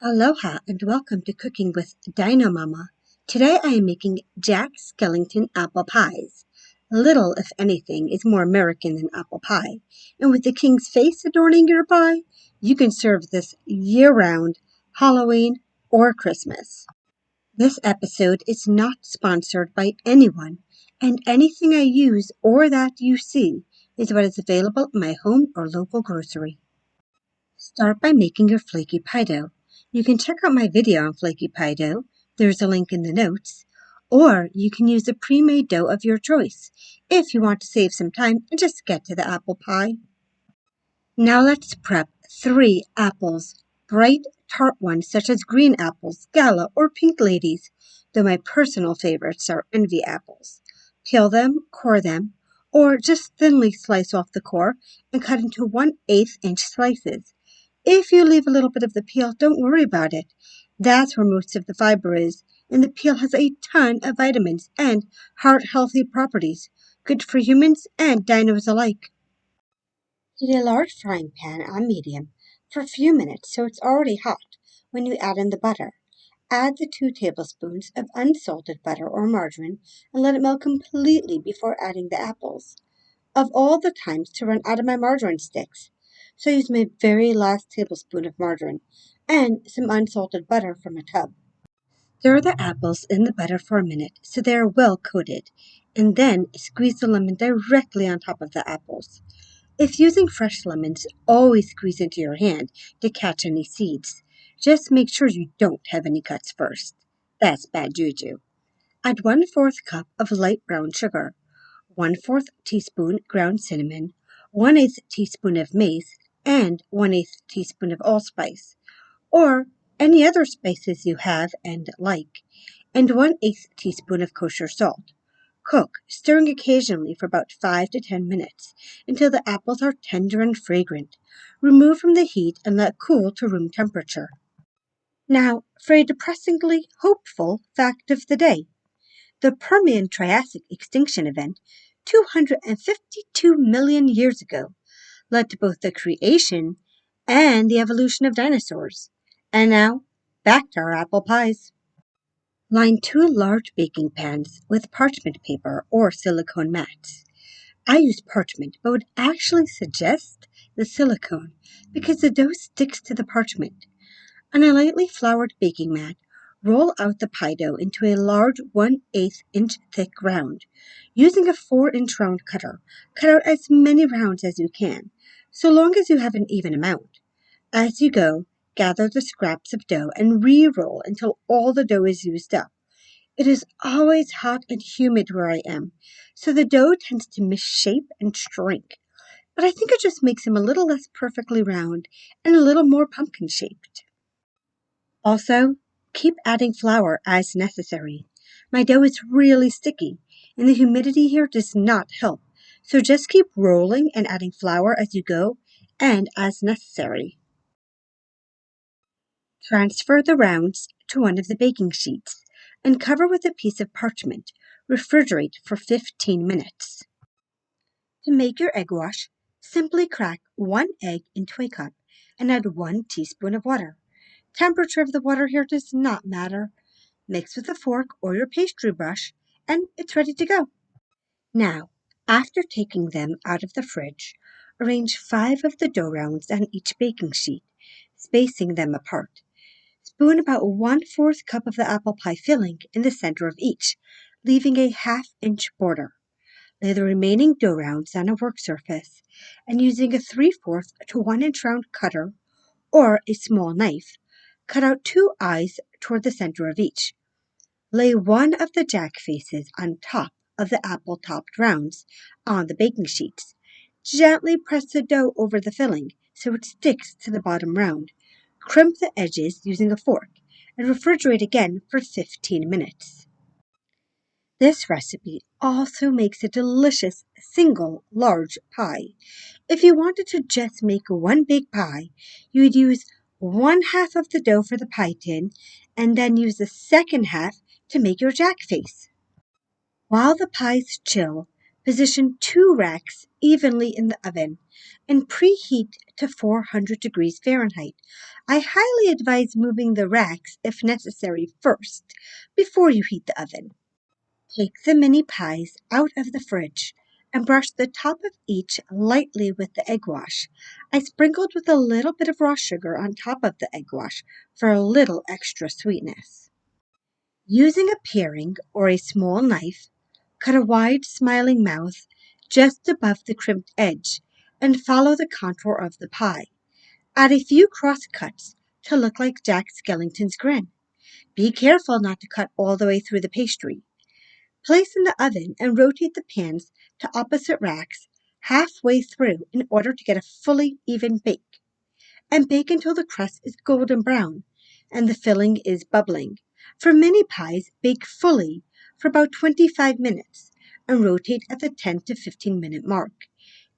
Aloha and welcome to Cooking with Dino Mama. Today I am making Jack Skellington apple pies. Little, if anything, is more American than apple pie, and with the king's face adorning your pie, you can serve this year-round, Halloween, or Christmas. This episode is not sponsored by anyone, and anything I use or that you see is what is available in my home or local grocery. Start by making your flaky pie dough. You can check out my video on flaky pie dough. There's a link in the notes. Or you can use a pre-made dough of your choice if you want to save some time and just get to the apple pie. Now let's prep 3 apples, bright tart ones such as green apples, gala, or pink ladies, though my personal favorites are envy apples. Peel them, core them, or just thinly slice off the core and cut into 1/8 inch slices. If you leave a little bit of the peel, don't worry about it. That's where most of the fiber is, and the peel has a ton of vitamins and heart-healthy properties, good for humans and dinos alike. Heat a large frying pan on medium for a few minutes so it's already hot when you add in the butter. Add the 2 tablespoons of unsalted butter or margarine and let it melt completely before adding the apples. Of all the times to run out of my margarine sticks, so I use my very last tablespoon of margarine and some unsalted butter from a tub. Stir the apples in the butter for a minute so they are well coated, and then squeeze the lemon directly on top of the apples. If using fresh lemons, always squeeze into your hand to catch any seeds. Just make sure you don't have any cuts first. That's bad juju. Add 1/4 cup of light brown sugar, 1/4 teaspoon ground cinnamon, 1/8 teaspoon of mace, and 1/8 teaspoon of allspice, or any other spices you have and like, and 1/8 teaspoon of kosher salt. Cook, stirring occasionally for about 5 to 10 minutes until the apples are tender and fragrant. Remove from the heat and let cool to room temperature. Now, for a depressingly hopeful fact of the day. The Permian-Triassic extinction event 252 million years ago led to both the creation and the evolution of dinosaurs. And now, back to our apple pies. Line 2 large baking pans with parchment paper or silicone mats. I use parchment, but would actually suggest the silicone because the dough sticks to the parchment. On a lightly floured baking mat, roll out the pie dough into a large 1/8 inch thick round. Using a 4-inch round cutter, cut out as many rounds as you can, so long as you have an even amount. As you go, gather the scraps of dough and re-roll until all the dough is used up. It is always hot and humid where I am, so the dough tends to misshape and shrink. But I think it just makes them a little less perfectly round and a little more pumpkin-shaped. Also, keep adding flour as necessary. My dough is really sticky, and the humidity here does not help, so just keep rolling and adding flour as you go and as necessary. Transfer the rounds to one of the baking sheets and cover with a piece of parchment. Refrigerate for 15 minutes. To make your egg wash, simply crack 1 egg into a cup and add 1 teaspoon of water. Temperature of the water here does not matter. Mix with a fork or your pastry brush, and it's ready to go. Now, after taking them out of the fridge, arrange 5 of the dough rounds on each baking sheet, spacing them apart. Spoon about 1/4 cup of the apple pie filling in the center of each, leaving a 1/2-inch border. Lay the remaining dough rounds on a work surface, and using a 3/4 to 1-inch round cutter or a small knife, cut out 2 eyes toward the center of each. Lay one of the jack faces on top of the apple-topped rounds on the baking sheets. Gently press the dough over the filling so it sticks to the bottom round. Crimp the edges using a fork and refrigerate again for 15 minutes. This recipe also makes a delicious single large pie. If you wanted to just make one big pie, you would use 1/2 of the dough for the pie tin and then use the second half to make your jack face. While the pies chill, Position 2 racks evenly in the oven and preheat to 400 degrees Fahrenheit. I highly advise moving the racks, if necessary, first before you heat the oven. Take the mini pies out of the fridge and brush the top of each lightly with the egg wash. I sprinkled with a little bit of raw sugar on top of the egg wash for a little extra sweetness. Using a paring or a small knife, cut a wide smiling mouth just above the crimped edge and follow the contour of the pie. Add a few cross cuts to look like Jack Skellington's grin. Be careful not to cut all the way through the pastry. Place in the oven and rotate the pans to opposite racks halfway through in order to get a fully even bake. And bake until the crust is golden brown and the filling is bubbling. For mini pies, bake fully for about 25 minutes and rotate at the 10 to 15-minute mark.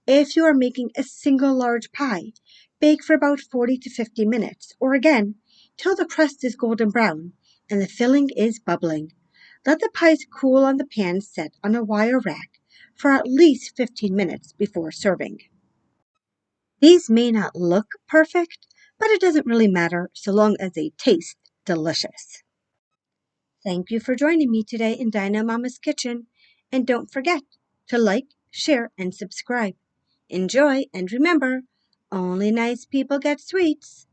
If you are making a single large pie, bake for about 40 to 50 minutes, or again, till the crust is golden brown and the filling is bubbling. Let the pies cool on the pan set on a wire rack for at least 15 minutes before serving. These may not look perfect, but it doesn't really matter so long as they taste delicious. Thank you for joining me today in Dino Mama's kitchen, and don't forget to like, share, and subscribe. Enjoy, and remember, only nice people get sweets.